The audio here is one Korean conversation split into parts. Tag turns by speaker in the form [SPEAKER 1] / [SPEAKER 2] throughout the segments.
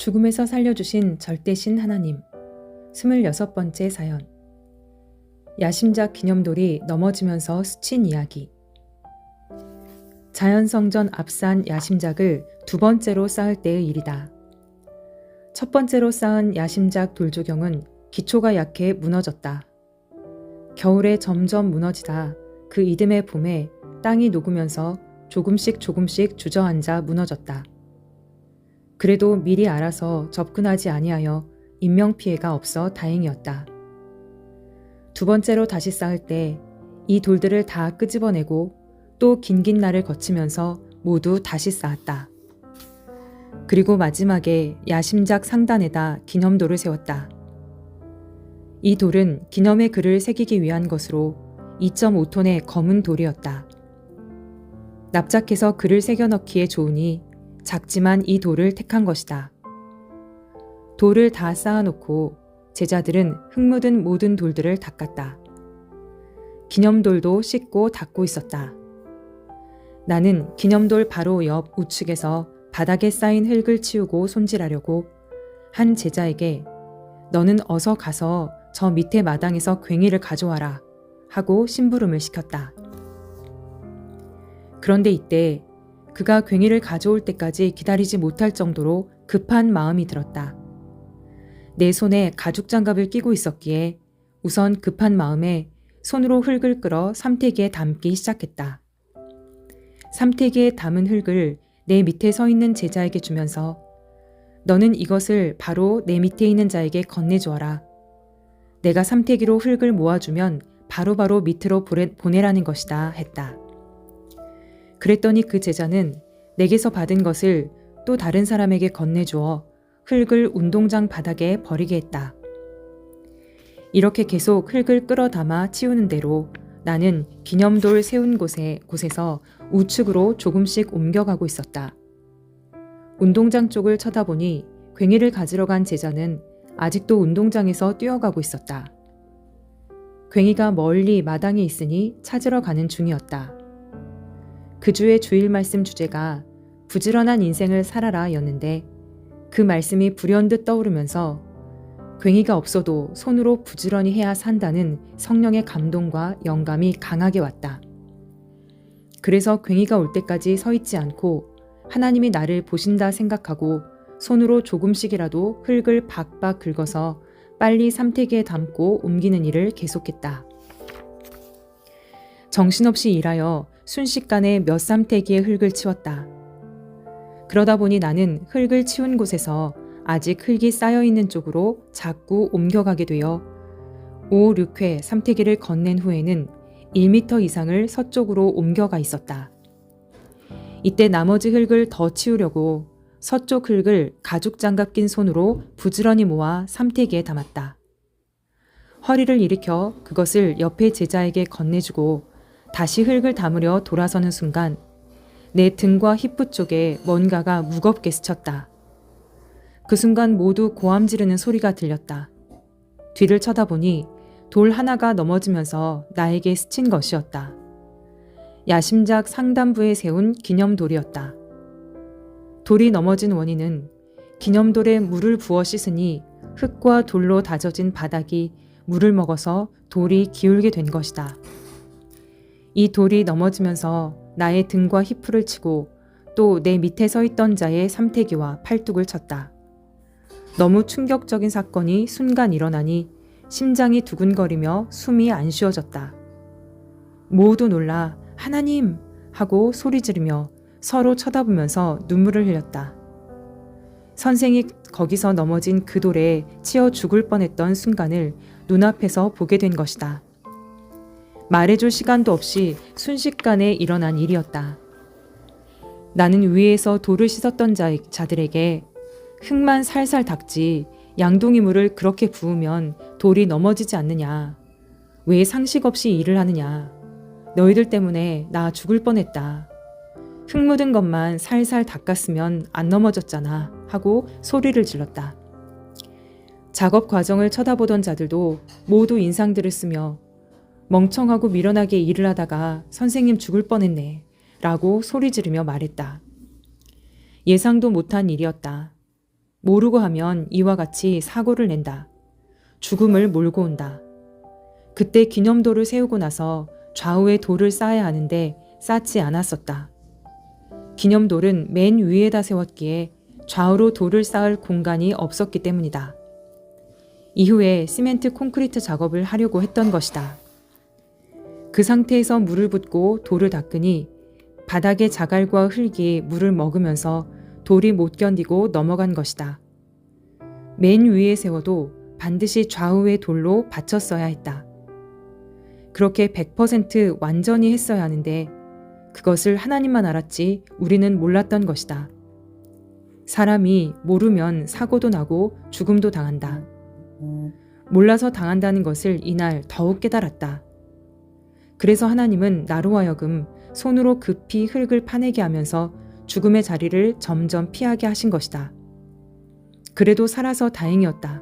[SPEAKER 1] 죽음에서 살려주신 절대신 하나님. 26번째 사연. 야심작 기념돌이 넘어지면서 스친 이야기. 자연성전 앞산 야심작을 두 번째로 쌓을 때의 일이다. 첫 번째로 쌓은 야심작 돌조경은 기초가 약해 무너졌다. 겨울에 점점 무너지다 그 이듬해 봄에 땅이 녹으면서 조금씩 주저앉아 무너졌다. 그래도 미리 알아서 접근하지 아니하여 인명피해가 없어 다행이었다. 두 번째로 다시 쌓을 때 이 돌들을 다 끄집어내고 또 긴긴 날을 거치면서 모두 다시 쌓았다. 그리고 마지막에 야심작 상단에다 기념돌을 세웠다. 이 돌은 기념의 글을 새기기 위한 것으로 2.5톤의 검은 돌이었다. 납작해서 글을 새겨 넣기에 좋으니 작지만 이 돌을 택한 것이다. 돌을 다 쌓아놓고 제자들은 흙 묻은 모든 돌들을 닦았다. 기념돌도 씻고 닦고 있었다. 나는 기념돌 바로 옆 우측에서 바닥에 쌓인 흙을 치우고 손질하려고 한 제자에게 너는 어서 가서 저 밑에 마당에서 괭이를 가져와라 하고 심부름을 시켰다. 그런데 이때 그가 괭이를 가져올 때까지 기다리지 못할 정도로 급한 마음이 들었다. 내 손에 가죽 장갑을 끼고 있었기에 우선 급한 마음에 손으로 흙을 끌어 삼태기에 담기 시작했다. 삼태기에 담은 흙을 내 밑에 서 있는 제자에게 주면서 너는 이것을 바로 내 밑에 있는 자에게 건네주어라. 내가 삼태기로 흙을 모아주면 바로바로 밑으로 보내라는 것이다 했다. 그랬더니 그 제자는 내게서 받은 것을 또 다른 사람에게 건네주어 흙을 운동장 바닥에 버리게 했다. 이렇게 계속 흙을 끌어 담아 치우는 대로 나는 기념돌 세운 곳에서 우측으로 조금씩 옮겨가고 있었다. 운동장 쪽을 쳐다보니 괭이를 가지러 간 제자는 아직도 운동장에서 뛰어가고 있었다. 괭이가 멀리 마당에 있으니 찾으러 가는 중이었다. 그 주의 주일 말씀 주제가 부지런한 인생을 살아라 였는데 그 말씀이 불현듯 떠오르면서 괭이가 없어도 손으로 부지런히 해야 산다는 성령의 감동과 영감이 강하게 왔다. 그래서 괭이가 올 때까지 서 있지 않고 하나님이 나를 보신다 생각하고 손으로 조금씩이라도 흙을 박박 긁어서 빨리 삼태기에 담고 옮기는 일을 계속했다. 정신없이 일하여 순식간에 몇 삼태기의 흙을 치웠다. 그러다 보니 나는 흙을 치운 곳에서 아직 흙이 쌓여있는 쪽으로 자꾸 옮겨가게 되어 5, 6회 삼태기를 건넨 후에는 1m 이상을 서쪽으로 옮겨가 있었다. 이때 나머지 흙을 더 치우려고 서쪽 흙을 가죽 장갑 낀 손으로 부지런히 모아 삼태기에 담았다. 허리를 일으켜 그것을 옆에 제자에게 건네주고 다시 흙을 담으려 돌아서는 순간 내 등과 힙부 쪽에 뭔가가 무겁게 스쳤다. 그 순간 모두 고함 지르는 소리가 들렸다. 뒤를 쳐다보니 돌 하나가 넘어지면서 나에게 스친 것이었다. 야심작 상단부에 세운 기념돌이었다. 돌이 넘어진 원인은 기념돌에 물을 부어 씻으니 흙과 돌로 다져진 바닥이 물을 먹어서 돌이 기울게 된 것이다. 이 돌이 넘어지면서 나의 등과 힙부를 치고 또 내 밑에 서 있던 자의 삼태기와 팔뚝을 쳤다. 너무 충격적인 사건이 순간 일어나니 심장이 두근거리며 숨이 안 쉬어졌다. 모두 놀라 하나님! 하고 소리 지르며 서로 쳐다보면서 눈물을 흘렸다. 선생이 거기서 넘어진 그 돌에 치여 죽을 뻔했던 순간을 눈앞에서 보게 된 것이다. 말해줄 시간도 없이 순식간에 일어난 일이었다. 나는 위에서 돌을 씻었던 자들에게 흙만 살살 닦지 양동이 물을 그렇게 부으면 돌이 넘어지지 않느냐. 왜 상식 없이 일을 하느냐. 너희들 때문에 나 죽을 뻔했다. 흙 묻은 것만 살살 닦았으면 안 넘어졌잖아 하고 소리를 질렀다. 작업 과정을 쳐다보던 자들도 모두 인상들을 쓰며 멍청하고 미련하게 일을 하다가 선생님 죽을 뻔했네 라고 소리 지르며 말했다. 예상도 못한 일이었다. 모르고 하면 이와 같이 사고를 낸다. 죽음을 몰고 온다. 그때 기념돌을 세우고 나서 좌우에 돌을 쌓아야 하는데 쌓지 않았었다. 기념돌은 맨 위에다 세웠기에 좌우로 돌을 쌓을 공간이 없었기 때문이다. 이후에 시멘트 콘크리트 작업을 하려고 했던 것이다. 그 상태에서 물을 붓고 돌을 닦으니 바닥의 자갈과 흙이 물을 먹으면서 돌이 못 견디고 넘어간 것이다. 맨 위에 세워도 반드시 좌우의 돌로 받쳤어야 했다. 그렇게 100% 완전히 했어야 하는데 그것을 하나님만 알았지 우리는 몰랐던 것이다. 사람이 모르면 사고도 나고 죽음도 당한다. 몰라서 당한다는 것을 이날 더욱 깨달았다. 그래서 하나님은 나로 하여금 손으로 급히 흙을 파내게 하면서 죽음의 자리를 점점 피하게 하신 것이다. 그래도 살아서 다행이었다.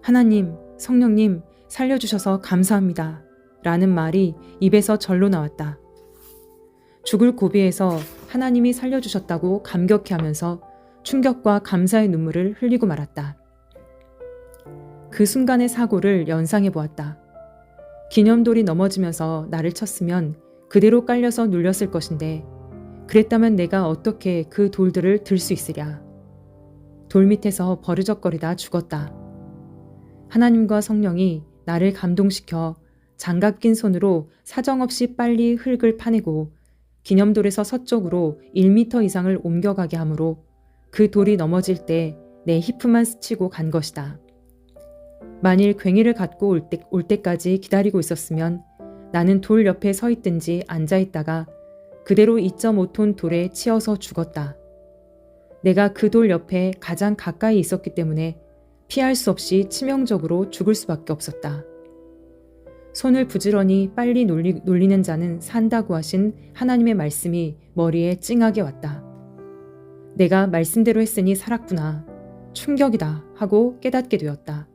[SPEAKER 1] 하나님, 성령님 살려주셔서 감사합니다. 라는 말이 입에서 절로 나왔다. 죽을 고비에서 하나님이 살려주셨다고 감격해하면서 충격과 감사의 눈물을 흘리고 말았다. 그 순간의 사고를 연상해 보았다. 기념돌이 넘어지면서 나를 쳤으면 그대로 깔려서 눌렸을 것인데 그랬다면 내가 어떻게 그 돌들을 들 수 있으랴. 돌 밑에서 버르적거리다 죽었다. 하나님과 성령이 나를 감동시켜 장갑 낀 손으로 사정없이 빨리 흙을 파내고 기념돌에서 서쪽으로 1m 이상을 옮겨가게 하므로 그 돌이 넘어질 때 내 히프만 스치고 간 것이다. 만일 괭이를 갖고 올 때까지 기다리고 있었으면 나는 돌 옆에 서 있든지 앉아 있다가 그대로 2.5톤 돌에 치여서 죽었다. 내가 그 돌 옆에 가장 가까이 있었기 때문에 피할 수 없이 치명적으로 죽을 수밖에 없었다. 손을 부지런히 빨리 놀리는 자는 산다고 하신 하나님의 말씀이 머리에 찡하게 왔다. 내가 말씀대로 했으니 살았구나. 충격이다 하고 깨닫게 되었다.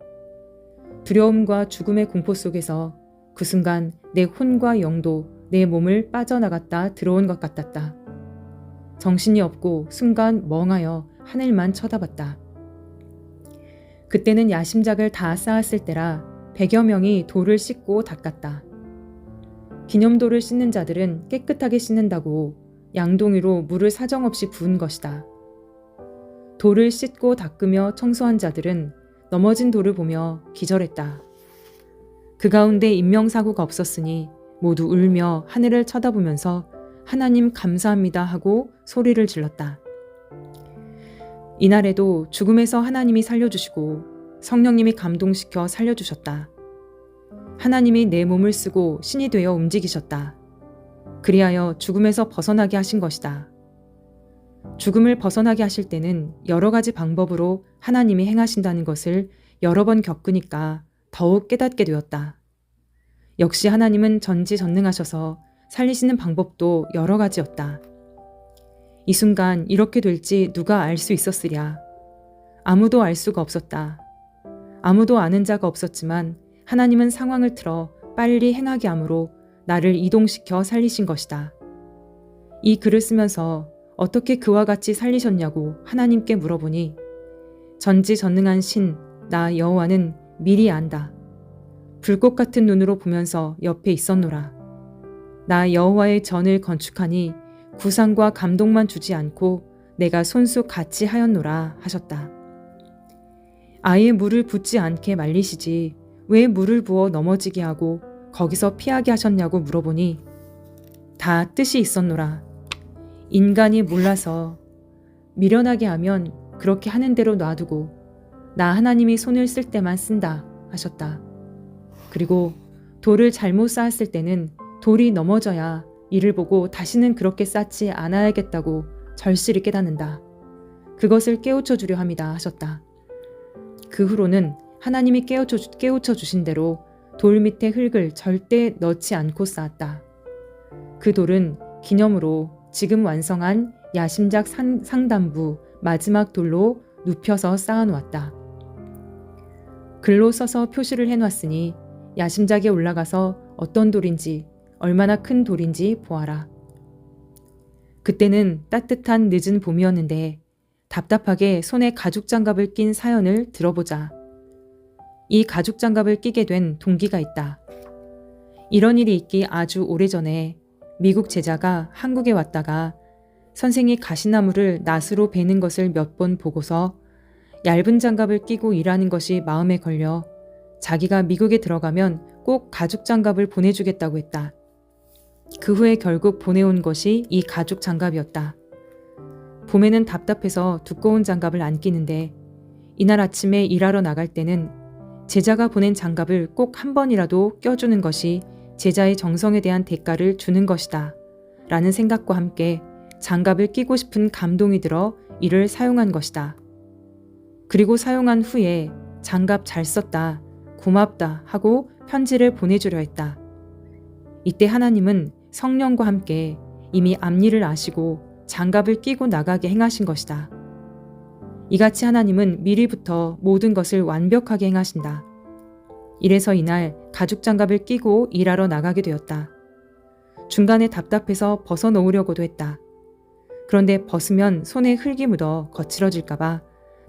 [SPEAKER 1] 두려움과 죽음의 공포 속에서 그 순간 내 혼과 영도 내 몸을 빠져나갔다 들어온 것 같았다. 정신이 없고 순간 멍하여 하늘만 쳐다봤다. 그때는 야심작을 다 쌓았을 때라 100여 명이 돌을 씻고 닦았다. 기념돌을 씻는 자들은 깨끗하게 씻는다고 양동이로 물을 사정없이 부은 것이다. 돌을 씻고 닦으며 청소한 자들은 넘어진 돌을 보며 기절했다. 그 가운데 인명사고가 없었으니 모두 울며 하늘을 쳐다보면서 하나님 감사합니다 하고 소리를 질렀다. 이날에도 죽음에서 하나님이 살려주시고 성령님이 감동시켜 살려주셨다. 하나님이 내 몸을 쓰고 신이 되어 움직이셨다. 그리하여 죽음에서 벗어나게 하신 것이다. 죽음을 벗어나게 하실 때는 여러 가지 방법으로 하나님이 행하신다는 것을 여러 번 겪으니까 더욱 깨닫게 되었다. 역시 하나님은 전지전능하셔서 살리시는 방법도 여러 가지였다. 이 순간 이렇게 될지 누가 알 수 있었으랴. 아무도 알 수가 없었다. 아무도 아는 자가 없었지만 하나님은 상황을 틀어 빨리 행하게 하므로 나를 이동시켜 살리신 것이다. 이 글을 쓰면서 어떻게 그와 같이 살리셨냐고 하나님께 물어보니 전지전능한 신, 나 여호와는 미리 안다. 불꽃 같은 눈으로 보면서 옆에 있었노라. 나 여호와의 전을 건축하니 구상과 감동만 주지 않고 내가 손수 같이 하였노라 하셨다. 아예 물을 붓지 않게 말리시지 왜 물을 부어 넘어지게 하고 거기서 피하게 하셨냐고 물어보니 다 뜻이 있었노라. 인간이 몰라서 미련하게 하면 그렇게 하는 대로 놔두고 나 하나님이 손을 쓸 때만 쓴다 하셨다. 그리고 돌을 잘못 쌓았을 때는 돌이 넘어져야 이를 보고 다시는 그렇게 쌓지 않아야겠다고 절실히 깨닫는다. 그것을 깨우쳐 주려 합니다 하셨다. 그 후로는 하나님이 깨우쳐 주신 대로 돌 밑에 흙을 절대 넣지 않고 쌓았다. 그 돌은 기념으로 지금 완성한 야심작 상단부 마지막 돌로 눕혀서 쌓아놓았다. 글로 써서 표시를 해놨으니 야심작에 올라가서 어떤 돌인지 얼마나 큰 돌인지 보아라. 그때는 따뜻한 늦은 봄이었는데 답답하게 손에 가죽 장갑을 낀 사연을 들어보자. 이 가죽 장갑을 끼게 된 동기가 있다. 이런 일이 있기 아주 오래전에 미국 제자가 한국에 왔다가 선생이 가시나무를 낫으로 베는 것을 몇 번 보고서 얇은 장갑을 끼고 일하는 것이 마음에 걸려 자기가 미국에 들어가면 꼭 가죽 장갑을 보내주겠다고 했다. 그 후에 결국 보내온 것이 이 가죽 장갑이었다. 봄에는 답답해서 두꺼운 장갑을 안 끼는데 이날 아침에 일하러 나갈 때는 제자가 보낸 장갑을 꼭 한 번이라도 껴주는 것이 제자의 정성에 대한 대가를 주는 것이다 라는 생각과 함께 장갑을 끼고 싶은 감동이 들어 이를 사용한 것이다. 그리고 사용한 후에 장갑 잘 썼다, 고맙다 하고 편지를 보내주려 했다. 이때 하나님은 성령과 함께 이미 앞일을 아시고 장갑을 끼고 나가게 행하신 것이다. 이같이 하나님은 미리부터 모든 것을 완벽하게 행하신다. 이래서 이날 가죽 장갑을 끼고 일하러 나가게 되었다. 중간에 답답해서 벗어놓으려고도 했다. 그런데 벗으면 손에 흙이 묻어 거칠어질까봐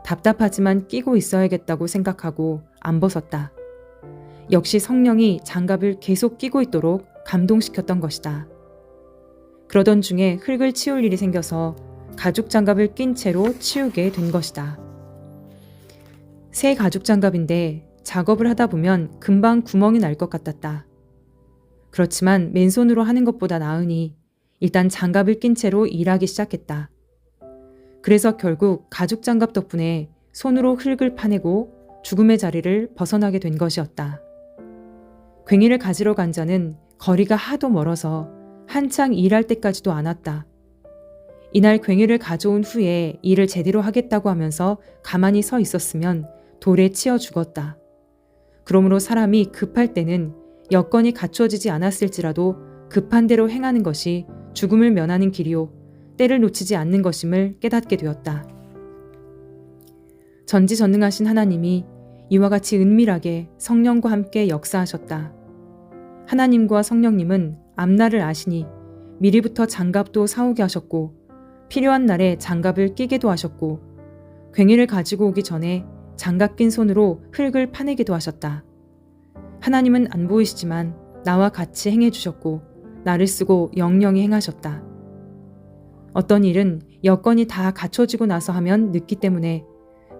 [SPEAKER 1] 답답하지만 끼고 있어야겠다고 생각하고 안 벗었다. 역시 성령이 장갑을 계속 끼고 있도록 감동시켰던 것이다. 그러던 중에 흙을 치울 일이 생겨서 가죽 장갑을 낀 채로 치우게 된 것이다. 새 가죽 장갑인데 작업을 하다 보면 금방 구멍이 날 것 같았다. 그렇지만 맨손으로 하는 것보다 나으니 일단 장갑을 낀 채로 일하기 시작했다. 그래서 결국 가죽 장갑 덕분에 손으로 흙을 파내고 죽음의 자리를 벗어나게 된 것이었다. 괭이를 가지러 간 자는 거리가 하도 멀어서 한창 일할 때까지도 안 왔다. 이날 괭이를 가져온 후에 일을 제대로 하겠다고 하면서 가만히 서 있었으면 돌에 치여 죽었다. 그러므로 사람이 급할 때는 여건이 갖추어지지 않았을지라도 급한 대로 행하는 것이 죽음을 면하는 길이요 때를 놓치지 않는 것임을 깨닫게 되었다. 전지전능하신 하나님이 이와 같이 은밀하게 성령과 함께 역사하셨다. 하나님과 성령님은 앞날을 아시니 미리부터 장갑도 사오게 하셨고 필요한 날에 장갑을 끼게도 하셨고 괭이를 가지고 오기 전에 장갑 낀 손으로 흙을 파내기도 하셨다. 하나님은 안 보이시지만 나와 같이 행해 주셨고 나를 쓰고 영영히 행하셨다. 어떤 일은 여건이 다 갖춰지고 나서 하면 늦기 때문에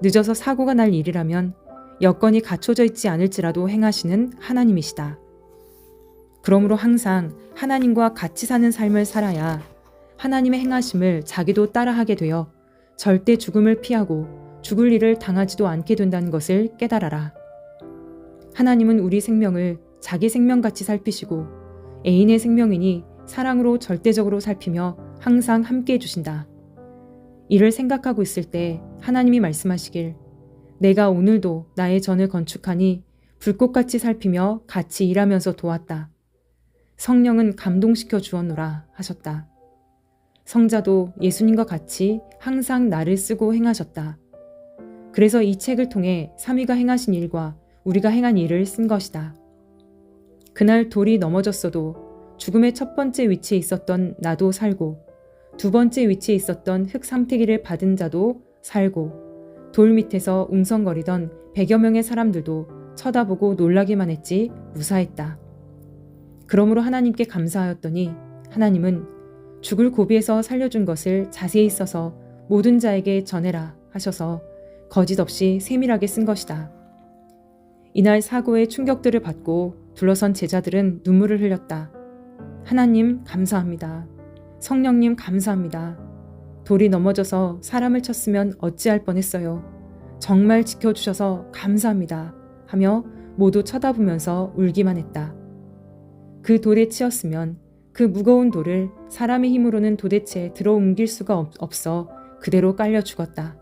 [SPEAKER 1] 늦어서 사고가 날 일이라면 여건이 갖춰져 있지 않을지라도 행하시는 하나님이시다. 그러므로 항상 하나님과 같이 사는 삶을 살아야 하나님의 행하심을 자기도 따라하게 되어 절대 죽음을 피하고 죽을 일을 당하지도 않게 된다는 것을 깨달아라. 하나님은 우리 생명을 자기 생명같이 살피시고 애인의 생명이니 사랑으로 절대적으로 살피며 항상 함께 해주신다. 이를 생각하고 있을 때 하나님이 말씀하시길 내가 오늘도 나의 전을 건축하니 불꽃같이 살피며 같이 일하면서 도왔다. 성령은 감동시켜 주었노라 하셨다. 성자도 예수님과 같이 항상 나를 쓰고 행하셨다. 그래서 이 책을 통해 삼위가 행하신 일과 우리가 행한 일을 쓴 것이다. 그날 돌이 넘어졌어도 죽음의 첫 번째 위치에 있었던 나도 살고 두 번째 위치에 있었던 흙삼태기를 받은 자도 살고 돌 밑에서 웅성거리던 100여 명의 사람들도 쳐다보고 놀라기만 했지 무사했다. 그러므로 하나님께 감사하였더니 하나님은 죽을 고비에서 살려준 것을 자세히 써서 모든 자에게 전해라 하셔서 거짓 없이 세밀하게 쓴 것이다. 이날 사고의 충격들을 받고 둘러선 제자들은 눈물을 흘렸다. 하나님 감사합니다. 성령님 감사합니다. 돌이 넘어져서 사람을 쳤으면 어찌할 뻔했어요. 정말 지켜주셔서 감사합니다. 하며 모두 쳐다보면서 울기만 했다. 그 돌에 치였으면 그 무거운 돌을 사람의 힘으로는 도대체 들어 옮길 수가 없어 그대로 깔려 죽었다.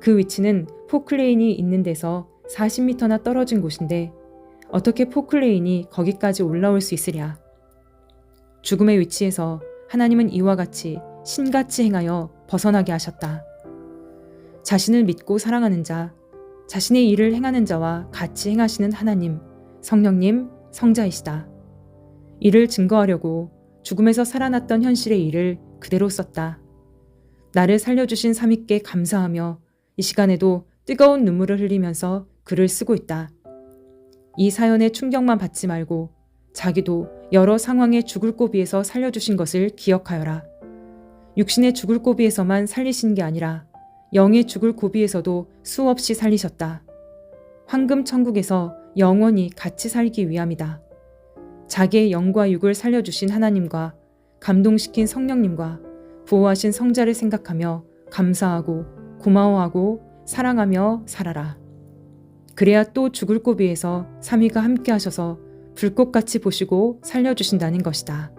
[SPEAKER 1] 그 위치는 포클레인이 있는 데서 40m나 떨어진 곳인데 어떻게 포클레인이 거기까지 올라올 수 있으랴. 죽음의 위치에서 하나님은 이와 같이 신같이 행하여 벗어나게 하셨다. 자신을 믿고 사랑하는 자, 자신의 일을 행하는 자와 같이 행하시는 하나님, 성령님, 성자이시다. 이를 증거하려고 죽음에서 살아났던 현실의 일을 그대로 썼다. 나를 살려주신 삼위께 감사하며 이 시간에도 뜨거운 눈물을 흘리면서 글을 쓰고 있다. 이 사연의 충격만 받지 말고 자기도 여러 상황의 죽을 고비에서 살려주신 것을 기억하여라. 육신의 죽을 고비에서만 살리신 게 아니라 영의 죽을 고비에서도 수없이 살리셨다. 황금 천국에서 영원히 같이 살기 위함이다. 자기의 영과 육을 살려주신 하나님과 감동시킨 성령님과 부호하신 성자를 생각하며 감사하고 고마워하고 사랑하며 살아라. 그래야 또 죽을 고비에서 삼위가 함께 하셔서 불꽃같이 보시고 살려주신다는 것이다.